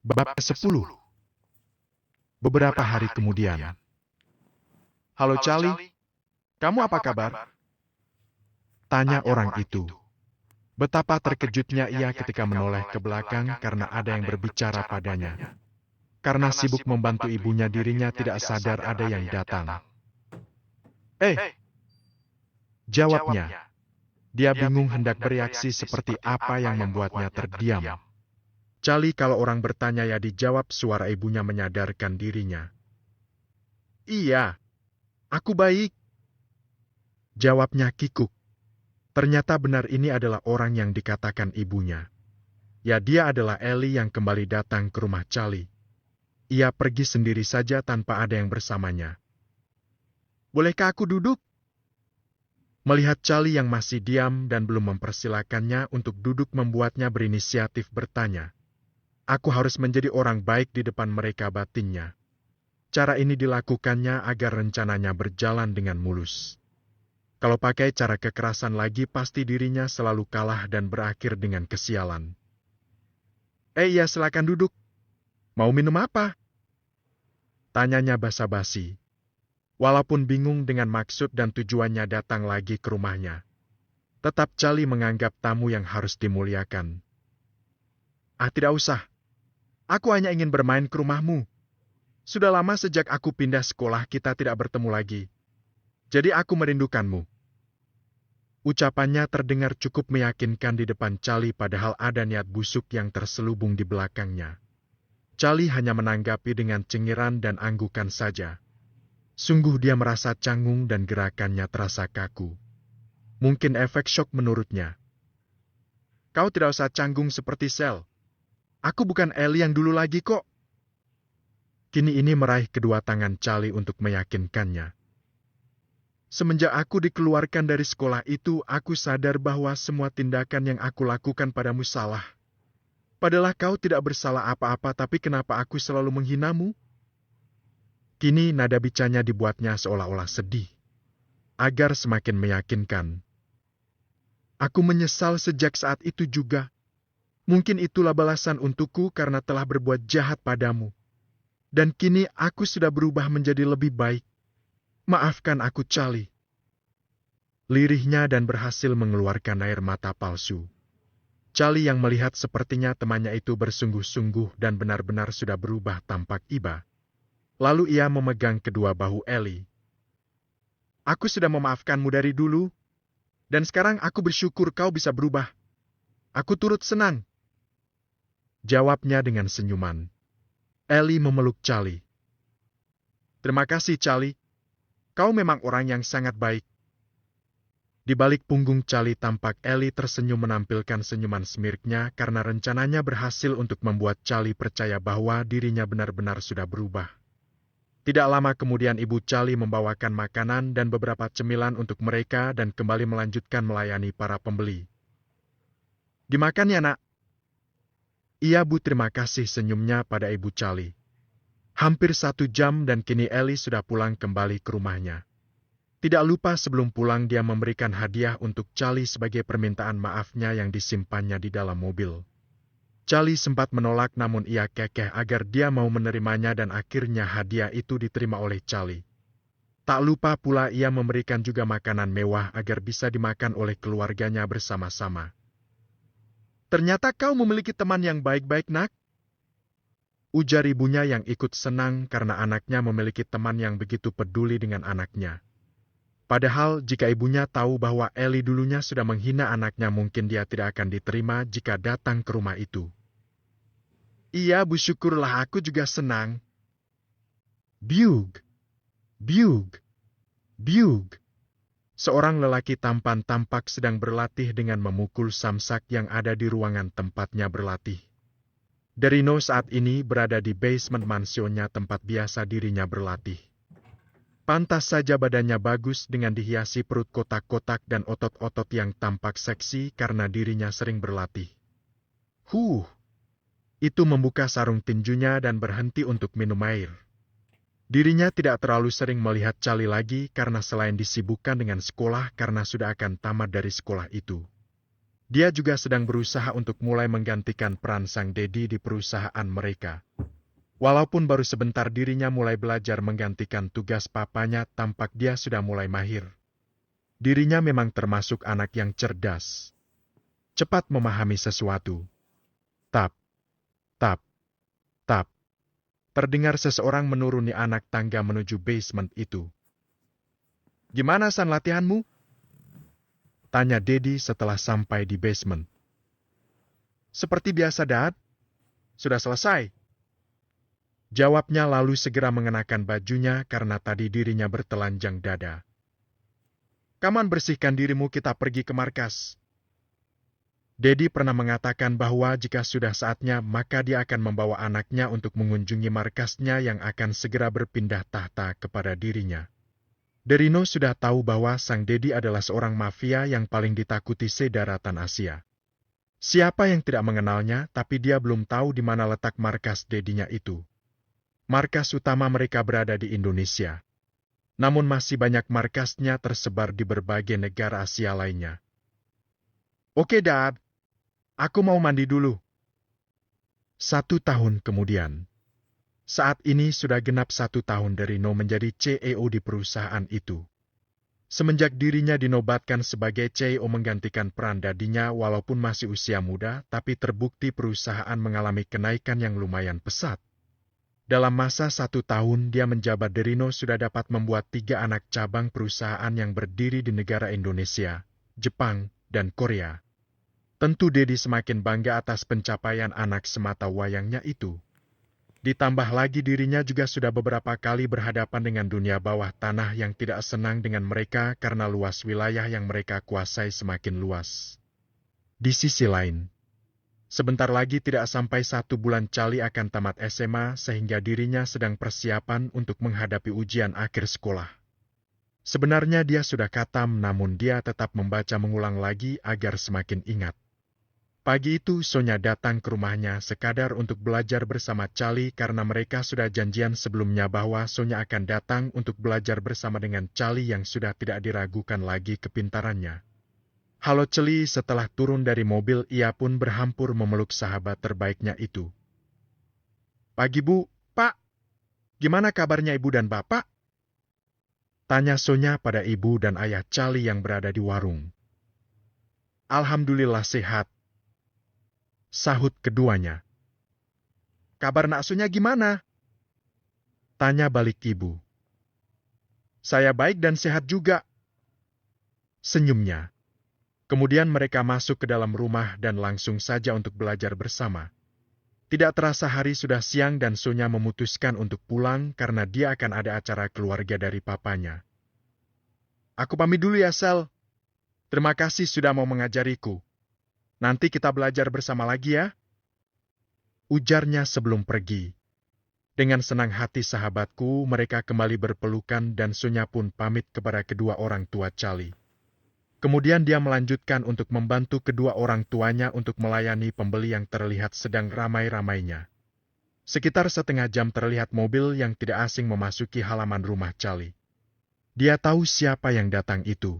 Bab ke-10. Beberapa hari kemudian. Halo Charlie, kamu apa kabar? Tanya orang itu. Betapa terkejutnya ia ketika menoleh ke belakang karena ada yang berbicara padanya. Karena sibuk membantu ibunya, dirinya tidak sadar ada yang datang. Jawabnya. Dia bingung hendak bereaksi seperti apa yang membuatnya terdiam. Charlie, kalau orang bertanya ya dijawab, suara ibunya menyadarkan dirinya. Iya, aku baik. Jawabnya kikuk. Ternyata benar, ini adalah orang yang dikatakan ibunya. Ya, dia adalah Ellie yang kembali datang ke rumah Charlie. Ia pergi sendiri saja tanpa ada yang bersamanya. Bolehkah aku duduk? Melihat Charlie yang masih diam dan belum mempersilakannya untuk duduk membuatnya berinisiatif bertanya. Aku harus menjadi orang baik di depan mereka, batinnya. Cara ini dilakukannya agar rencananya berjalan dengan mulus. Kalau pakai cara kekerasan lagi, pasti dirinya selalu kalah dan berakhir dengan kesialan. Iya, silakan duduk. Mau minum apa? Tanyanya basa-basi. Walaupun bingung dengan maksud dan tujuannya datang lagi ke rumahnya. Tetap Charlie menganggap tamu yang harus dimuliakan. Tidak usah. Aku hanya ingin bermain ke rumahmu. Sudah lama sejak aku pindah sekolah kita tidak bertemu lagi. Jadi aku merindukanmu. Ucapannya terdengar cukup meyakinkan di depan Charlie, padahal ada niat busuk yang terselubung di belakangnya. Charlie hanya menanggapi dengan cengiran dan anggukan saja. Sungguh dia merasa canggung dan gerakannya terasa kaku. Mungkin efek shock menurutnya. Kau tidak usah canggung seperti Sel. Aku bukan Ellie yang dulu lagi kok. Kini ini meraih kedua tangan Charlie untuk meyakinkannya. Semenjak aku dikeluarkan dari sekolah itu, aku sadar bahwa semua tindakan yang aku lakukan padamu salah. Padahal kau tidak bersalah apa-apa, tapi kenapa aku selalu menghinamu? Kini nada bicaranya dibuatnya seolah-olah sedih. Agar semakin meyakinkan. Aku menyesal sejak saat itu juga. Mungkin itulah balasan untukku karena telah berbuat jahat padamu. Dan kini aku sudah berubah menjadi lebih baik. Maafkan aku, Charlie. Lirihnya dan berhasil mengeluarkan air mata palsu. Charlie yang melihat sepertinya temannya itu bersungguh-sungguh dan benar-benar sudah berubah tampak iba. Lalu ia memegang kedua bahu Ellie. Aku sudah memaafkanmu dari dulu, dan sekarang aku bersyukur kau bisa berubah. Aku turut senang. Jawabnya dengan senyuman. Ellie memeluk Charlie. Terima kasih, Charlie. Kau memang orang yang sangat baik. Di balik punggung Charlie tampak Ellie tersenyum menampilkan senyuman smirknya karena rencananya berhasil untuk membuat Charlie percaya bahwa dirinya benar-benar sudah berubah. Tidak lama kemudian ibu Charlie membawakan makanan dan beberapa cemilan untuk mereka dan kembali melanjutkan melayani para pembeli. Dimakan ya, nak? Iya, Bu, terima kasih, senyumnya pada ibu Charlie. Hampir 1 jam dan kini Ellie sudah pulang kembali ke rumahnya. Tidak lupa sebelum pulang dia memberikan hadiah untuk Charlie sebagai permintaan maafnya yang disimpannya di dalam mobil. Charlie sempat menolak namun ia kekeh agar dia mau menerimanya dan akhirnya hadiah itu diterima oleh Charlie. Tak lupa pula ia memberikan juga makanan mewah agar bisa dimakan oleh keluarganya bersama-sama. Ternyata kau memiliki teman yang baik-baik, nak. Ujar ibunya yang ikut senang karena anaknya memiliki teman yang begitu peduli dengan anaknya. Padahal jika ibunya tahu bahwa Ellie dulunya sudah menghina anaknya, mungkin dia tidak akan diterima jika datang ke rumah itu. Iya, Bu, syukurlah, aku juga senang. Biug, biug, biug. Seorang lelaki tampan tampak sedang berlatih dengan memukul samsak yang ada di ruangan tempatnya berlatih. Derino saat ini berada di basement mansionnya tempat biasa dirinya berlatih. Pantas saja badannya bagus dengan dihiasi perut kotak-kotak dan otot-otot yang tampak seksi karena dirinya sering berlatih. Itu membuka sarung tinjunya dan berhenti untuk minum air. Dirinya tidak terlalu sering melihat Charlie lagi karena selain disibukkan dengan sekolah karena sudah akan tamat dari sekolah itu. Dia juga sedang berusaha untuk mulai menggantikan peran sang Dedi di perusahaan mereka. Walaupun baru sebentar dirinya mulai belajar menggantikan tugas papanya, tampak dia sudah mulai mahir. Dirinya memang termasuk anak yang cerdas. Cepat memahami sesuatu. Tap, tap, tap. Terdengar seseorang menuruni anak tangga menuju basement itu. Gimana San latihanmu? Tanya Dedi setelah sampai di basement. Seperti biasa, Dad. Sudah selesai. Jawabnya lalu segera mengenakan bajunya karena tadi dirinya bertelanjang dada. Kaman bersihkan dirimu, kita pergi ke markas. Dedi pernah mengatakan bahwa jika sudah saatnya maka dia akan membawa anaknya untuk mengunjungi markasnya yang akan segera berpindah tahta kepada dirinya. Derino sudah tahu bahwa sang Dedi adalah seorang mafia yang paling ditakuti sedaratan Asia. Siapa yang tidak mengenalnya, tapi dia belum tahu di mana letak markas Dedinya itu. Markas utama mereka berada di Indonesia. Namun masih banyak markasnya tersebar di berbagai negara Asia lainnya. Oke, Dad. Aku mau mandi dulu. 1 tahun kemudian. Saat ini sudah genap 1 tahun Derino menjadi CEO di perusahaan itu. Semenjak dirinya dinobatkan sebagai CEO menggantikan peran dadinya walaupun masih usia muda, tapi terbukti perusahaan mengalami kenaikan yang lumayan pesat. Dalam masa 1 tahun dia menjabat, Derino sudah dapat membuat 3 anak cabang perusahaan yang berdiri di negara Indonesia, Jepang, dan Korea. Tentu Dedi semakin bangga atas pencapaian anak semata wayangnya itu. Ditambah lagi dirinya juga sudah beberapa kali berhadapan dengan dunia bawah tanah yang tidak senang dengan mereka karena luas wilayah yang mereka kuasai semakin luas. Di sisi lain, sebentar lagi tidak sampai 1 bulan Cali akan tamat SMA sehingga dirinya sedang persiapan untuk menghadapi ujian akhir sekolah. Sebenarnya dia sudah khatam namun dia tetap membaca mengulang lagi agar semakin ingat. Pagi itu Sonya datang ke rumahnya sekadar untuk belajar bersama Cali karena mereka sudah janjian sebelumnya bahwa Sonya akan datang untuk belajar bersama dengan Cali yang sudah tidak diragukan lagi kepintarannya. Halo Celi, setelah turun dari mobil ia pun berhampur memeluk sahabat terbaiknya itu. Pagi Bu, Pak. Gimana kabarnya Ibu dan Bapak? Tanya Sonya pada ibu dan ayah Cali yang berada di warung. Alhamdulillah sehat, sahut keduanya. Kabar nak Sonya gimana? Tanya balik ibu. Saya baik dan sehat juga, senyumnya. Kemudian mereka masuk ke dalam rumah dan langsung saja untuk belajar bersama. Tidak terasa hari sudah siang dan Sonya memutuskan untuk pulang karena dia akan ada acara keluarga dari papanya. Aku pamit dulu ya Sel. Terima kasih sudah mau mengajariku. Nanti kita belajar bersama lagi ya. Ujarnya sebelum pergi. Dengan senang hati sahabatku, mereka kembali berpelukan dan Sonya pun pamit kepada kedua orang tua Cali. Kemudian dia melanjutkan untuk membantu kedua orang tuanya untuk melayani pembeli yang terlihat sedang ramai-ramainya. Sekitar setengah jam terlihat mobil yang tidak asing memasuki halaman rumah Cali. Dia tahu siapa yang datang itu.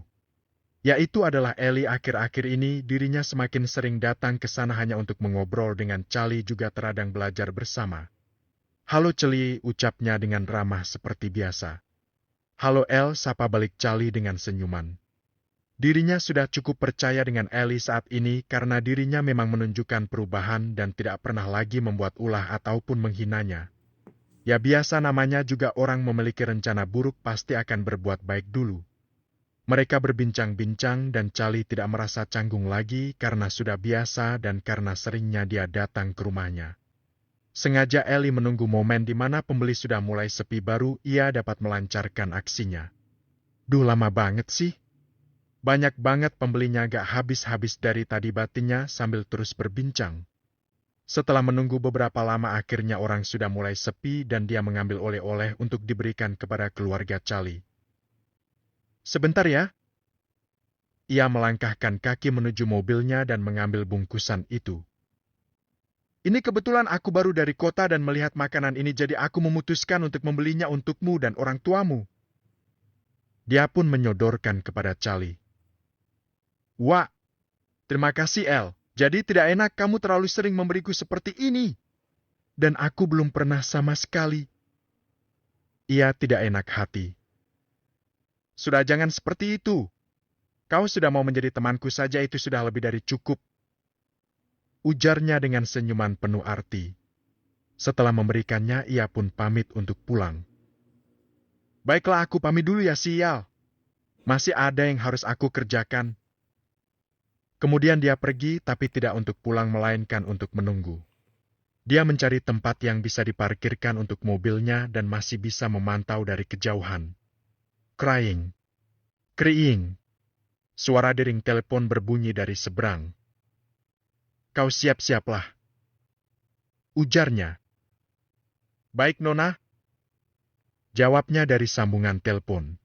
Yaitu adalah Eli. Akhir-akhir ini dirinya semakin sering datang ke sana hanya untuk mengobrol dengan Cali juga teradang belajar bersama. Halo Celi, ucapnya dengan ramah seperti biasa. Halo El, sapa balik Cali dengan senyuman. Dirinya sudah cukup percaya dengan Eli saat ini karena dirinya memang menunjukkan perubahan dan tidak pernah lagi membuat ulah ataupun menghinanya. Ya biasa namanya juga orang memiliki rencana buruk pasti akan berbuat baik dulu. Mereka berbincang-bincang dan Cali tidak merasa canggung lagi karena sudah biasa dan karena seringnya dia datang ke rumahnya. Sengaja Eli menunggu momen di mana pembeli sudah mulai sepi baru ia dapat melancarkan aksinya. Duh lama banget sih. Banyak banget pembelinya, gak habis-habis dari tadi batinnya sambil terus berbincang. Setelah menunggu beberapa lama akhirnya orang sudah mulai sepi dan dia mengambil oleh-oleh untuk diberikan kepada keluarga Cali. Sebentar ya. Ia melangkahkan kaki menuju mobilnya dan mengambil bungkusan itu. Ini kebetulan aku baru dari kota dan melihat makanan ini jadi aku memutuskan untuk membelinya untukmu dan orang tuamu. Dia pun menyodorkan kepada Cali. Wah, Terima kasih, El. Jadi tidak enak kamu terlalu sering memberiku seperti ini. Dan aku belum pernah sama sekali. Ia tidak enak hati. Sudah jangan seperti itu. Kau sudah mau menjadi temanku saja itu sudah lebih dari cukup. Ujarnya dengan senyuman penuh arti. Setelah memberikannya, ia pun pamit untuk pulang. Baiklah, aku pamit dulu ya, sial. Masih ada yang harus aku kerjakan. Kemudian dia pergi, tapi tidak untuk pulang melainkan untuk menunggu. Dia mencari tempat yang bisa diparkirkan untuk mobilnya dan masih bisa memantau dari kejauhan. Crying. Kriing. Suara dering telepon berbunyi dari seberang. Kau siap-siaplah. Ujarnya. Baik, Nona. Jawabnya dari sambungan telepon.